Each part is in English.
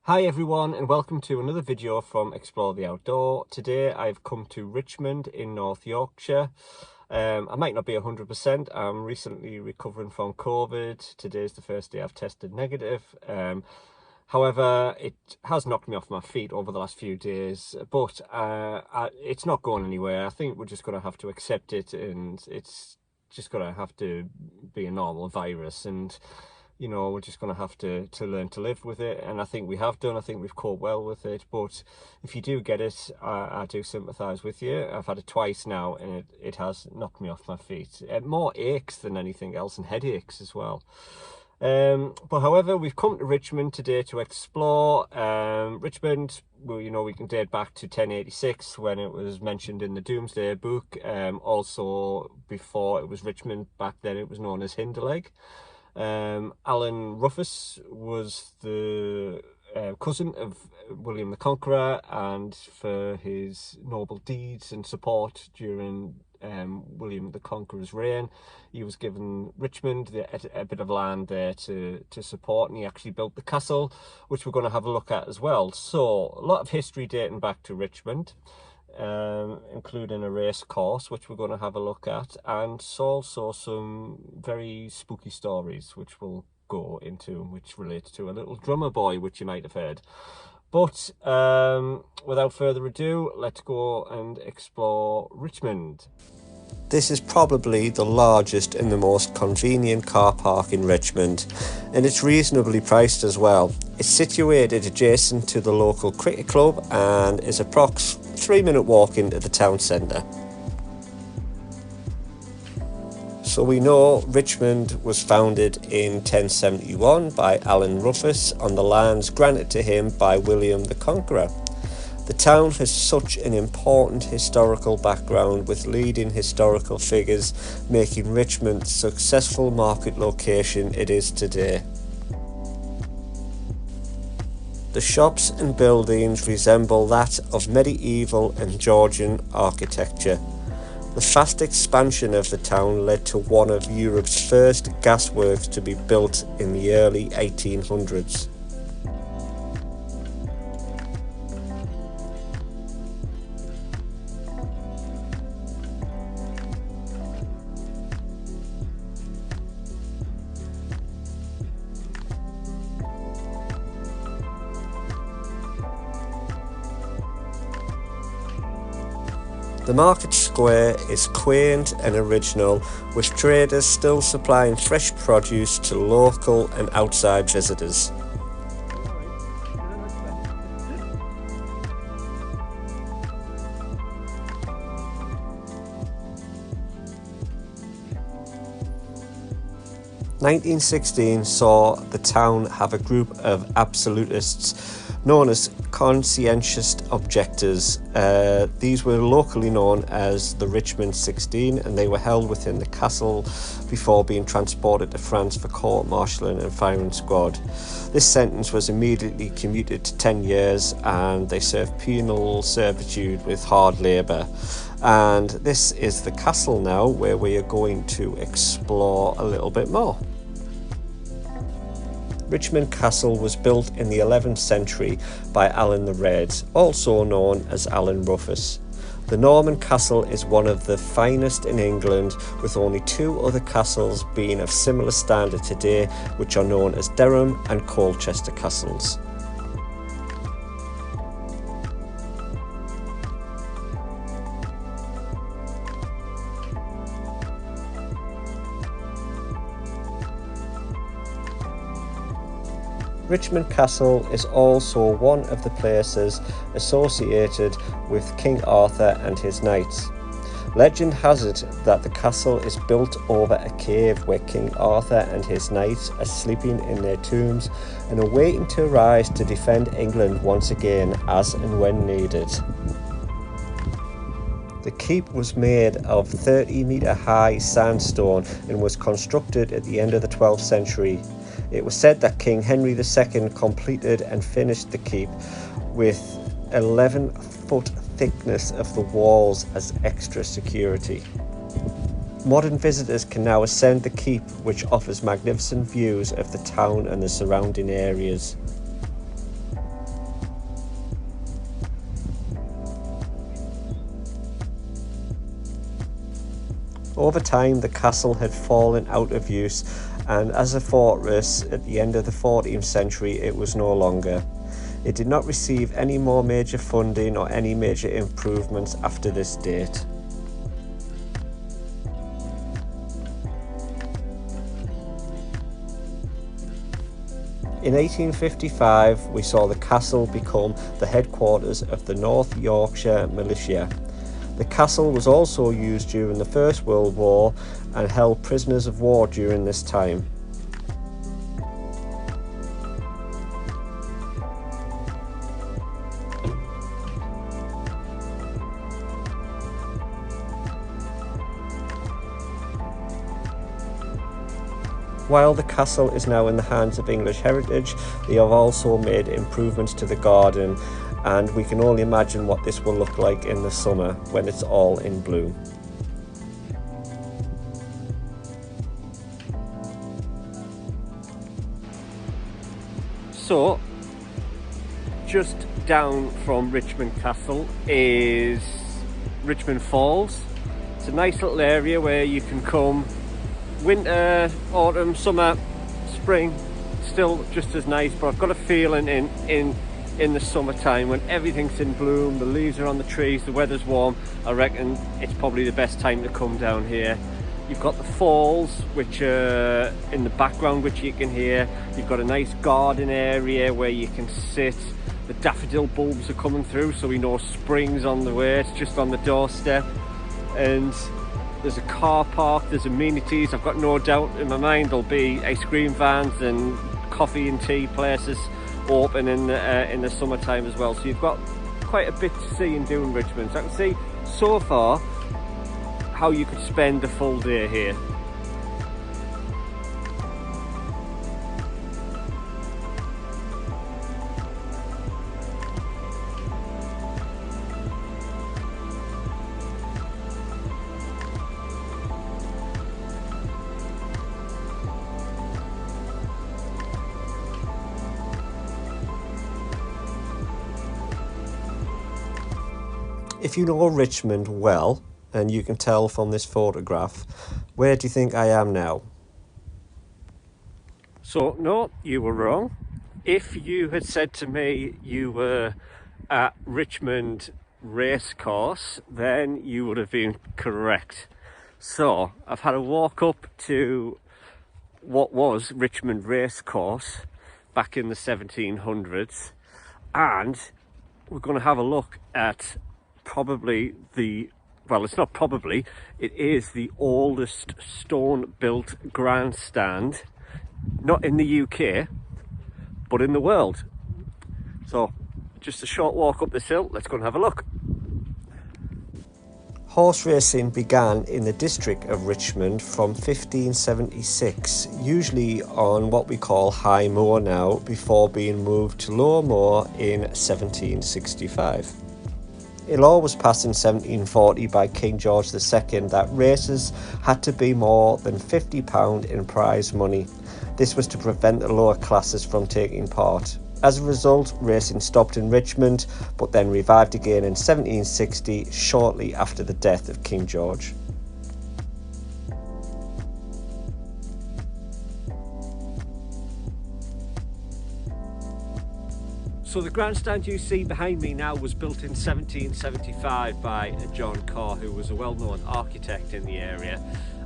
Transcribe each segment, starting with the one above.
Hi everyone, and welcome to another video from Explore the Outdoor. Today I've come to Richmond in North Yorkshire. I might not be 100%. I'm recently recovering from COVID. Today's the first day I've tested negative. However, it has knocked me off my feet over the last few days, but it's not going anywhere. I think we're just going to have to accept it, and it's just going to have to be a normal virus, and you know, we're just going to have to learn to live with it. And I think we have done. I think we've coped well with it. But if you do get it, I do sympathise with you. I've had it twice now, and it has knocked me off my feet. More aches than anything else, and headaches as well. But however, we've come to Richmond today to explore. Richmond, well, you know, we can date back to 1086 when it was mentioned in the Domesday Book. Also, before it was Richmond, back then it was known as Hinderleg. Alan Rufus was the cousin of William the Conqueror, and for his noble deeds and support during William the Conqueror's reign, he was given Richmond, a bit of land there to support, and he actually built the castle, which we're going to have a look at as well. So a lot of history dating back to Richmond, including a race course, which we're going to have a look at, and also some very spooky stories which we'll go into, which relate to a little drummer boy, which you might have heard. But without further ado, let's go and explore Richmond. This is probably the largest and the most convenient car park in Richmond, and it's reasonably priced as well. It's situated adjacent to the local cricket club and is approx 3-minute walk into the town centre. So we know Richmond was founded in 1071 by Alan Rufus on the lands granted to him by William the Conqueror. The town has such an important historical background, with leading historical figures making Richmond the successful market location it is today. The shops and buildings resemble that of medieval and Georgian architecture. The fast expansion of the town led to one of Europe's first gasworks to be built in the early 1800s. The market square is quaint and original, with traders still supplying fresh produce to local and outside visitors. "1916 saw the town have a group of absolutists known as conscientious objectors. These were locally known as the Richmond 16, and they were held within the castle before being transported to France for court-martialing and firing squad. This sentence was immediately commuted to 10 years, and they served penal servitude with hard labour. And this is the castle now, where we are going to explore a little bit more. Richmond Castle was built in the 11th century by Alan the Red, also known as Alan Rufus. The Norman castle is one of the finest in England, with only 2 other castles being of similar standard today, which are known as Durham and Colchester castles. Richmond Castle is also one of the places associated with King Arthur and his knights. Legend has it that the castle is built over a cave where King Arthur and his knights are sleeping in their tombs and are waiting to rise to defend England once again as and when needed. The keep was made of 30-metre high sandstone and was constructed at the end of the 12th century. It was said that King Henry II completed and finished the keep with 11-foot thickness of the walls as extra security. Modern visitors can now ascend the keep, which offers magnificent views of the town and the surrounding areas. Over time, the castle had fallen out of use, and as a fortress at the end of the 14th century, it was no longer. It did not receive any more major funding or any major improvements after this date. In 1855, we saw the castle become the headquarters of the North Yorkshire Militia. The castle was also used during the First World War and held prisoners of war during this time. While the castle is now in the hands of English Heritage, they have also made improvements to the garden, and we can only imagine what this will look like in the summer when it's all in bloom. So, just down from Richmond Castle is Richmond Falls. It's a nice little area where you can come winter, autumn, summer, spring, still just as nice, but I've got a feeling in the summertime when everything's in bloom, the leaves are on the trees, the weather's warm, I reckon it's probably the best time to come down here. You've got the falls, which are in the background, which you can hear. You've got a nice garden area where you can sit. The daffodil bulbs are coming through, so we know spring's on the way. It's just on the doorstep. And there's a car park, there's amenities. I've got no doubt in my mind there'll be ice cream vans and coffee and tea places open in the summertime as well. So you've got quite a bit to see and do in Richmond. So I can see so far how you could spend a full day here. If you know Richmond well, and you can tell from this photograph, where do you think I am now? So, no, you were wrong. If you had said to me you were at Richmond Racecourse, then you would have been correct. So, I've had a walk up to what was Richmond Racecourse back in the 1700s, and we're going to have a look at probably well, it's not probably, it is the oldest stone-built grandstand, not in the UK, but in the world. So, just a short walk up this hill, let's go and have a look. Horse racing began in the district of Richmond from 1576, usually on what we call High Moor now, before being moved to Low Moor in 1765. A law was passed in 1740 by King George II that races had to be more than £50 in prize money. This was to prevent the lower classes from taking part. As a result, racing stopped in Richmond, but then revived again in 1760, shortly after the death of King George. So the grandstand you see behind me now was built in 1775 by John Carr, who was a well-known architect in the area,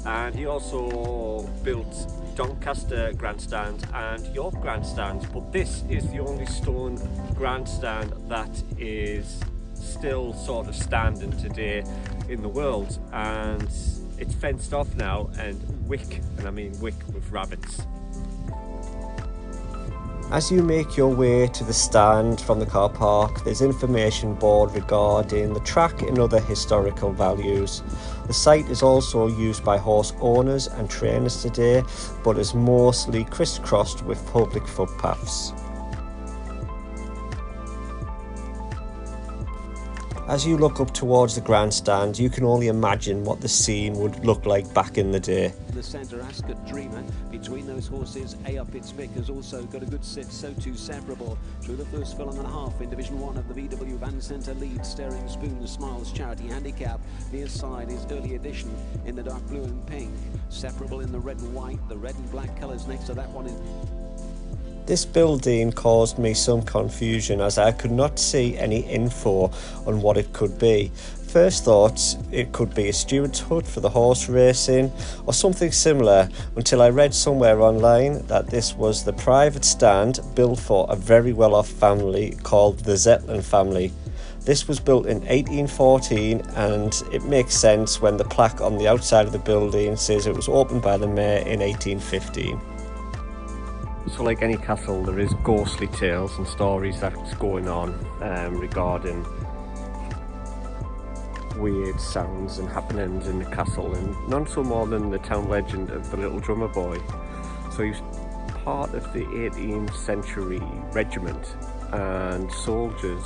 and he also built Doncaster grandstand and York grandstands, but this is the only stone grandstand that is still sort of standing today in the world, and it's fenced off now and wick, and I mean wick with rabbits. As you make your way to the stand from the car park, there's information board regarding the track and other historical values. The site is also used by horse owners and trainers today, but is mostly crisscrossed with public footpaths. As you look up towards the grandstand, you can only imagine what the scene would look like back in the day. The centre, Ascot Dreamer. Between those horses, A Up Its Mick has also got a good sit. So too Separable. Through the first furlong and a half in Division 1 of the VW Van Centre lead. Staring Spoon, Smiles Charity Handicap. Near side is Early Edition in the dark blue and pink. Separable in the red and white. The red and black colours next to that one is... This building caused me some confusion as I could not see any info on what it could be. First thoughts, it could be a steward's hut for the horse racing or something similar, until I read somewhere online that this was the private stand built for a very well-off family called the Zeppelin family. This was built in 1814, and it makes sense when the plaque on the outside of the building says it was opened by the mayor in 1815. So like any castle, there is ghostly tales and stories that's going on regarding weird sounds and happenings in the castle, and none so more than the town legend of the little drummer boy. So he was part of the 18th century regiment, and soldiers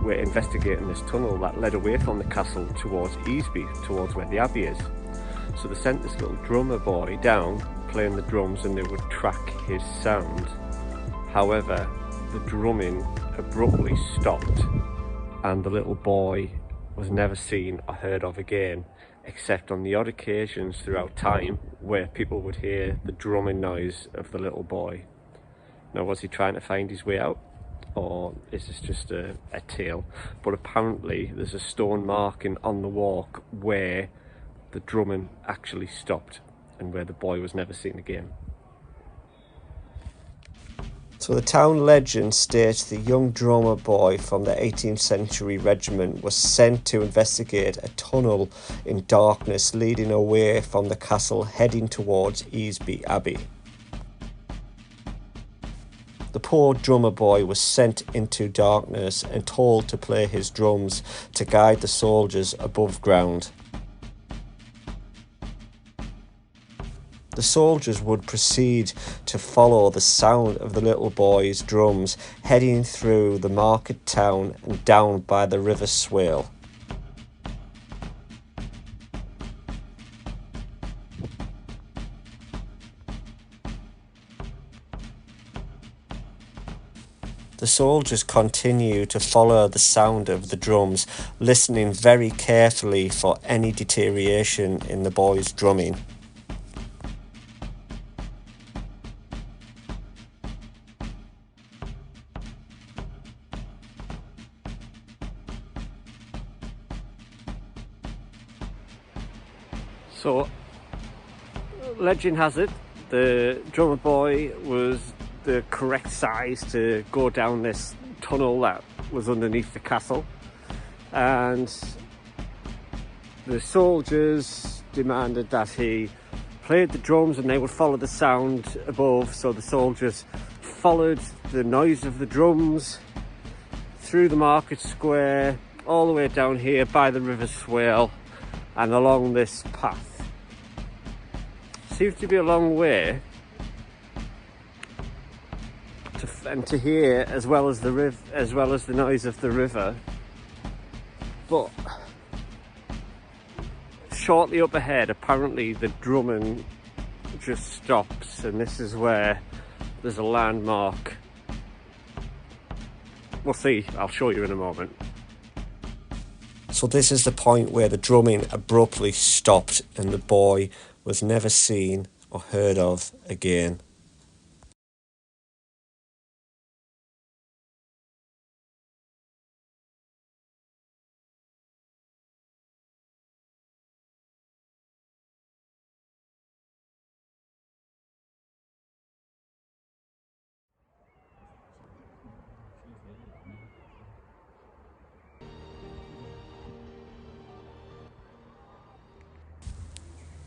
were investigating this tunnel that led away from the castle towards Easby, towards where the abbey is. So they sent this little drummer boy down playing the drums, and they would track his sound. However, the drumming abruptly stopped, and the little boy was never seen or heard of again, except on the odd occasions throughout time where people would hear the drumming noise of the little boy. Now, was he trying to find his way out, or is this just a tale? But apparently there's a stone marking on the walk where the drumming actually stopped and where the boy was never seen again. So the town legend states the young drummer boy from the 18th century regiment was sent to investigate a tunnel in darkness leading away from the castle heading towards Easby Abbey. The poor drummer boy was sent into darkness and told to play his drums to guide the soldiers above ground. The soldiers would proceed to follow the sound of the little boy's drums, heading through the market town and down by the River Swale. The soldiers continue to follow the sound of the drums, listening very carefully for any deterioration in the boy's drumming. So, legend has it, the drummer boy was the correct size to go down this tunnel that was underneath the castle, and the soldiers demanded that he played the drums and they would follow the sound above. So the soldiers followed the noise of the drums through the market square, all the way down here by the River Swale and along this path. Seems to be a long way to hear, as well as the noise of the river. But shortly up ahead, apparently the drumming just stops, and this is where there's a landmark. We'll see, I'll show you in a moment. So this is the point where the drumming abruptly stopped and the boy was never seen or heard of again.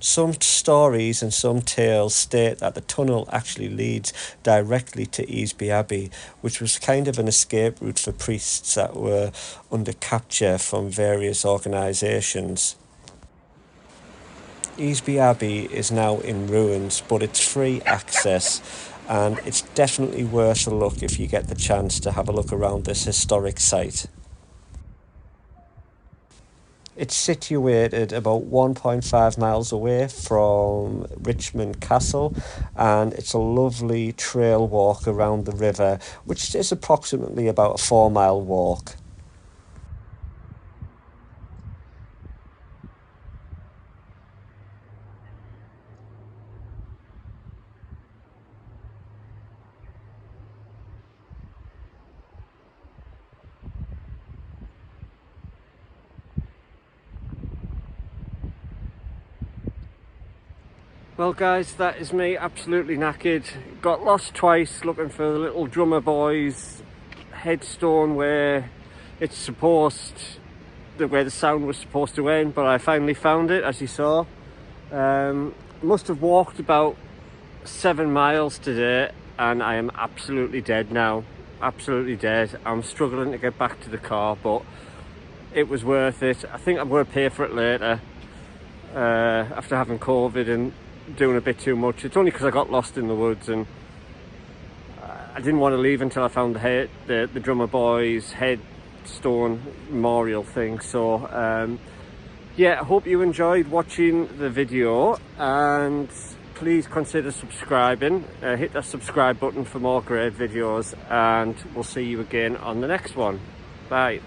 Some stories and some tales state that the tunnel actually leads directly to Easby Abbey, which was kind of an escape route for priests that were under capture from various organisations. Easby Abbey is now in ruins, but it's free access, and it's definitely worth a look if you get the chance to have a look around this historic site. It's situated about 1.5 miles away from Richmond Castle, and it's a lovely trail walk around the river, which is approximately about a 4-mile walk. Well guys, that is me absolutely knackered. Got lost twice looking for the little drummer boy's headstone where the sound was supposed to end, but I finally found it, as you saw. Must have walked about 7 miles today, and I am absolutely dead now. Absolutely dead. I'm struggling to get back to the car, but it was worth it. I think I'm going to pay for it later, after having COVID and doing a bit too much. It's only because I got lost in the woods, and I didn't want to leave until I found the drummer boy's headstone memorial thing. So yeah, I hope you enjoyed watching the video, and please consider subscribing. Hit that subscribe button for more great videos, and we'll see you again on the next one. Bye.